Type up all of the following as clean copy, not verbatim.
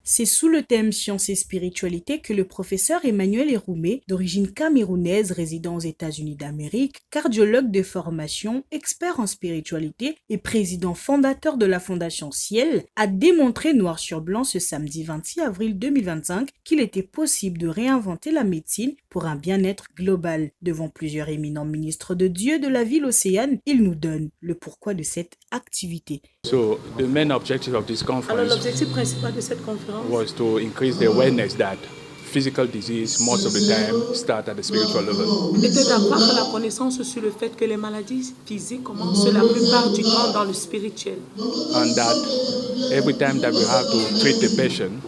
C'est sous le thème Sciences et spiritualité que le professeur Emmanuel Eroumé, d'origine camerounaise résidant aux États-Unis d'Amérique, cardiologue de formation, expert en spiritualité et président fondateur de la Fondation Ciel, a démontré noir sur blanc ce samedi 26 avril 2025 qu'il était possible de réinventer la médecine pour un bien-être global. Devant plusieurs éminents ministres de Dieu de la ville océane, il nous donne le pourquoi de cette activité. So the main objective of this Alors conference l'objectif principal de cette conférence was to increase the awareness that physical disease most of the time start at the spiritual level. était d'accroître la connaissance sur le fait que les maladies physiques commencent la plupart du temps dans le spirituel. And that every time that we have to treat the patient,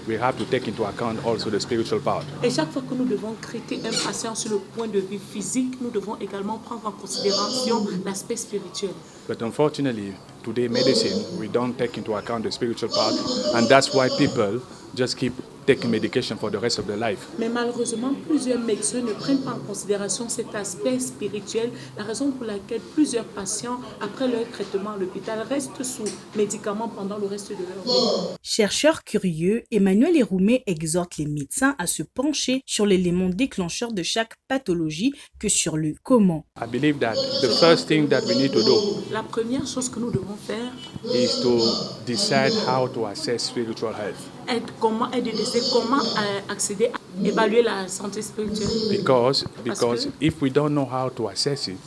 we have to take into account also the spiritual part. Et chaque fois que nous devons traiter un patient sur le point de vue physique, nous devons également prendre en considération l'aspect spirituel. But unfortunately, today medicine, we don't take into account the spiritual part, and that's why people just keep taking medication for the rest of their life. Mais malheureusement, plusieurs médecins ne prennent pas en considération cet aspect spirituel, la raison pour laquelle plusieurs patients, après leur traitement à l'hôpital, restent sous médicaments pendant le reste de leur vie. Chercheur curieux, Emmanuel Eroumé exhorte les médecins à se pencher sur l'élément déclencheur de chaque pathologie que sur le comment. I believe that the first thing that we need to do La première chose que nous devons faire is to decide how to assess spiritual health. est de décider comment accéder à évaluer la santé spirituelle. Because Parce que- if we don't know how to assess it,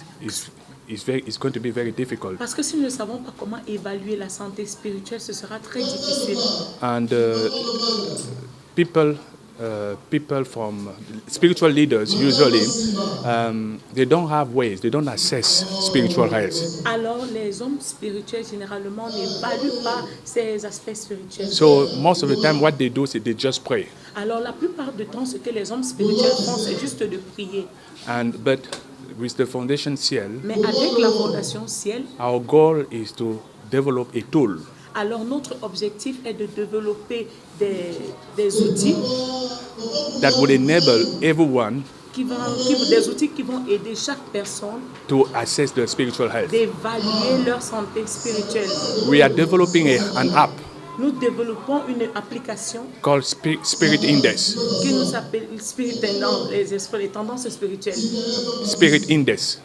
it's going to be very difficult. Parce que si nous ne savons pas comment évaluer la santé spirituelle, ce sera très difficile. And people from spiritual leaders usually they don't have ways, they don't assess spiritual health. Alors, les hommes spirituels, généralement, n'évaluent pas ces aspects spirituels. So most of the time what they do is they just pray. Alors, la plupart du temps, ce que les hommes spirituels font, c'est juste de prier. But with the Foundation Ciel, Mais avec la Fondation Ciel, our goal is to develop a tool alors notre objectif est de développer des outils that would enable everyone des outils qui vont aider chaque personne to assess their spiritual health. d'évaluer leur santé spirituelle. We are developing an app Nous développons une application called Spirit Index. qui nous appelle Spirit Tendance, les tendances spirituelles. Spirit Index.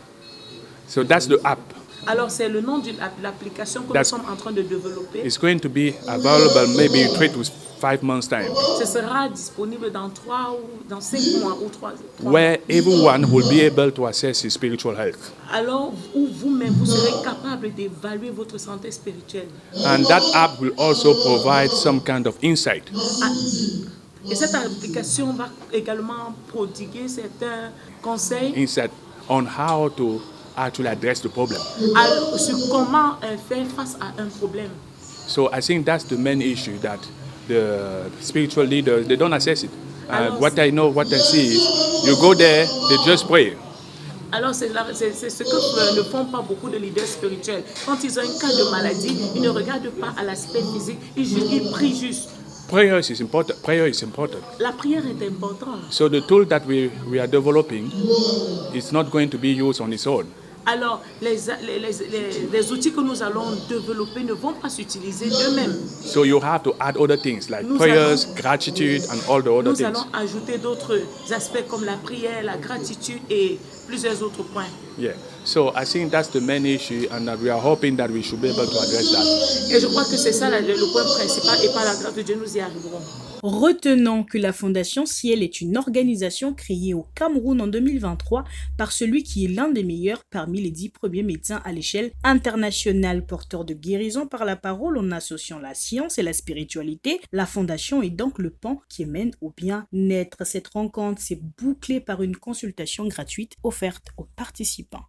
So that's the app. Alors c'est le nom de l'application que nous That's- sommes en train de développer. It's going to be available maybe in 3 to 5 months' time, Ce sera disponible dans 5 mois ou 3 mois. where everyone will be able to assess his spiritual health. Alors où vous-même vous serez capable d'évaluer votre santé spirituelle. And that app will also provide some kind of insight Et cette application va également prodiguer certains conseils on how to actually address the problem. sur comment faire face à un problème. So I think that's the main issue, that the spiritual leaders, they don't assess it. What I see is you go there, they just pray. Alors c'est ce que ne font pas beaucoup de leaders spirituels. Quand ils ont un cas de maladie, ils ne regardent pas à l'aspect physique, ils prient juste. Prayer is important. Prayer is important. La prière est importante. So the tool that we are developing is not going to be used on its own. Alors, les outils que nous allons développer ne vont pas s'utiliser d'eux-mêmes. So you have to add other things like prayers, gratitude, and all the other Nous things. allons ajouter d'autres aspects comme la prière, la gratitude et plusieurs autres points. Yeah. So I think that's the main issue, and we are hoping that we should be able to address that. Et je crois que c'est ça le point principal et par la grâce de Dieu, nous y arriverons. Retenons que la Fondation Ciel est une organisation créée au Cameroun en 2023 par celui qui est l'un des meilleurs parmi les 10 premiers médecins à l'échelle internationale, porteur de guérison par la parole en associant la science et la spiritualité. La Fondation est donc le pan qui mène au bien-être. Cette rencontre s'est bouclée par une consultation gratuite offerte aux participants.